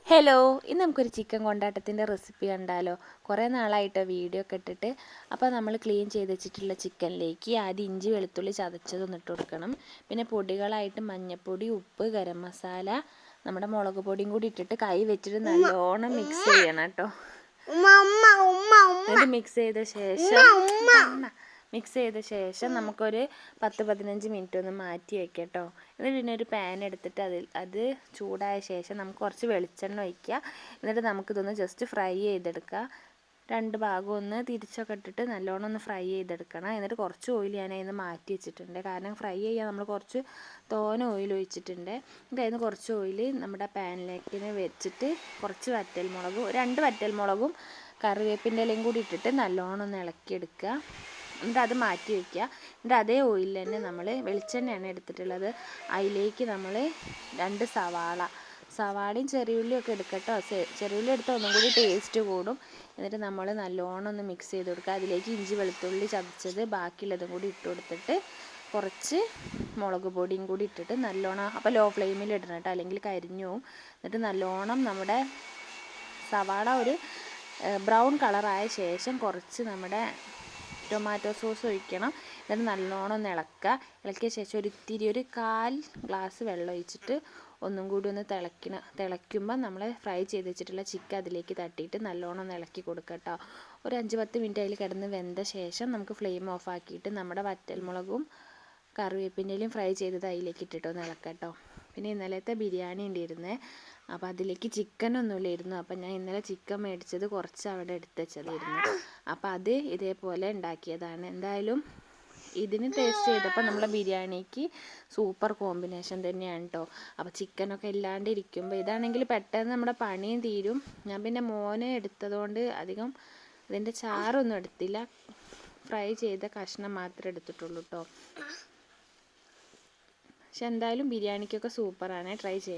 Hello, ഇന്ന് നമുക്കൊരു chicken കൊണ്ടാട്ടത്തിൻ്റെ recipe കണ്ടാലോ? കുറേ നാളായിട്ടോ വീഡിയോ ഒക്കെ ഇട്ടിട്ട്. അപ്പോൾ നമ്മൾ ക്ലീൻ ചെയ്ത് വെച്ചിട്ടുള്ള ചിക്കനിലേക്ക് ആദ്യം ഇഞ്ചി വെളുത്തുള്ളി ചതച്ചതൊന്ന് ഇട്ട് കൊടുക്കണം. പിന്നെ പൊടികളായിട്ട് മഞ്ഞൾപ്പൊടി, ഉപ്പ്, ഗരം മസാല, നമ്മുടെ മുളക് പൊടിയും കൂടി ഇട്ടിട്ട് കൈ വെച്ചിട്ട് നല്ലോണം മിക്സ് ചെയ്യണം കേട്ടോ. എന്നിട്ട് മിക്സ് ചെയ്ത ശേഷം നമുക്കൊരു 10-15 മിനിറ്റ് ഒന്ന് മാറ്റി വയ്ക്കാം കേട്ടോ. എന്നിട്ട് പിന്നെ ഒരു പാൻ എടുത്തിട്ട് അത് ചൂടായ ശേഷം നമുക്ക് കുറച്ച് വെളിച്ചെണ്ണ ഒഴിക്കുക. എന്നിട്ട് നമുക്കിതൊന്ന് ജസ്റ്റ് ഫ്രൈ ചെയ്തെടുക്കുക. രണ്ട് ഭാഗവും ഒന്ന് തിരിച്ചൊക്കെ ഇട്ടിട്ട് നല്ലോണം ഒന്ന് ഫ്രൈ ചെയ്തെടുക്കണം. എന്നിട്ട് കുറച്ച് ഓയിൽ ഞാൻ അതിൽ നിന്ന് മാറ്റി വെച്ചിട്ടുണ്ട്. കാരണം ഫ്രൈ ചെയ്യാൻ നമ്മൾ കുറച്ച് തോനെ ഓയിൽ ഒഴിച്ചിട്ടുണ്ട്. എന്നിട്ട് അതിന് കുറച്ച് ഓയിൽ നമ്മുടെ പാനിലേക്ക് വെച്ചിട്ട് കുറച്ച് വറ്റൽമുളകും 2 വറ്റൽമുളകും കറിവേപ്പിൻ്റെ ഇലയും കൂടി ഇട്ടിട്ട് നല്ലോണം ഒന്ന് ഇളക്കിയെടുക്കുക. എന്നിട്ട് അത് മാറ്റി വയ്ക്കുക. എന്നിട്ട് അതേ ഓയിലിൽ തന്നെ നമ്മൾ വെളിച്ചെണ്ണയാണ് എടുത്തിട്ടുള്ളത്. അതിലേക്ക് നമ്മൾ 2 സവാളയും ചെറിയുള്ളിയും ഒക്കെ എടുക്കട്ടോ. ചെറിയുള്ളി എടുത്താൽ ഒന്നും കൂടി ടേസ്റ്റ് കൂടും. എന്നിട്ട് നമ്മൾ നല്ലോണം ഒന്ന് മിക്സ് ചെയ്ത് കൊടുക്കുക. അതിലേക്ക് ഇഞ്ചി വെളുത്തുള്ളി ചതച്ചത് ബാക്കിയുള്ളതും കൂടി ഇട്ട് കൊടുത്തിട്ട് കുറച്ച് മുളക് പൊടിയും കൂടി ഇട്ടിട്ട് നല്ലോണം, അപ്പോൾ ലോ ഫ്ലെയിമിൽ ഇടണം കേട്ടോ, അല്ലെങ്കിൽ കരിഞ്ഞു പോവും. എന്നിട്ട് നല്ലോണം നമ്മുടെ സവാള ഒരു ബ്രൗൺ കളറായ ശേഷം കുറച്ച് നമ്മുടെ ടൊമാറ്റോ സോസ് ഒഴിക്കണം. എന്നിട്ട് നല്ലോണം ഒന്ന് ഇളക്കിയ ശേഷം ഒരു 1/4 ഗ്ലാസ് വെള്ളം ഒഴിച്ചിട്ട് ഒന്നും കൂടി ഒന്ന് തിളയ്ക്കുമ്പോൾ നമ്മൾ ഫ്രൈ ചെയ്ത് വെച്ചിട്ടുള്ള ചിക്കൻ അതിലേക്ക് തട്ടിയിട്ട് നല്ലോണം ഒന്ന് ഇളക്കി കൊടുക്കുക കേട്ടോ. ഒരു 5-10 മിനിറ്റ് അതിൽ കിടന്ന് വെന്ത ശേഷം നമുക്ക് ഫ്ലെയിം ഓഫ് ആക്കിയിട്ട് നമ്മുടെ വറ്റൽമുളകും കറിവേപ്പിൻ്റെലും ഫ്രൈ ചെയ്തത് അതിലേക്ക് ഇട്ടിട്ട് ഒന്ന് ഇളക്കാം കേട്ടോ. പിന്നെ ഇന്നലത്തെ ബിരിയാണി ഉണ്ടായിരുന്നേ, അപ്പോൾ അതിലേക്ക് ചിക്കനൊന്നുമില്ലായിരുന്നു. അപ്പോൾ ഞാൻ ഇന്നലെ ചിക്കൻ മേടിച്ചത് കുറച്ച് അവിടെ എടുത്ത് വെച്ചതായിരുന്നു. അപ്പോൾ അത് ഇതേപോലെ ഉണ്ടാക്കിയതാണ്. എന്തായാലും ഇതിന് ടേസ്റ്റ് ചെയ്തപ്പോൾ നമ്മളെ ബിരിയാണിക്ക് സൂപ്പർ കോമ്പിനേഷൻ തന്നെയാണ് കേട്ടോ. അപ്പോൾ ചിക്കനൊക്കെ ഇല്ലാണ്ട് ഇരിക്കുമ്പോൾ ഇതാണെങ്കിൽ പെട്ടെന്ന് നമ്മുടെ പണിയും തീരും. ഞാൻ പിന്നെ മോനെ എടുത്തതുകൊണ്ട് അധികം ഇതിൻ്റെ ചാറൊന്നും എടുത്തില്ല, ഫ്രൈ ചെയ്ത കഷ്ണം മാത്രമേ എടുത്തിട്ടുള്ളൂ കേട്ടോ. പക്ഷെ എന്തായാലും ബിരിയാണിക്കൊക്കെ സൂപ്പറാണ്, ട്രൈ ചെയ്യണം.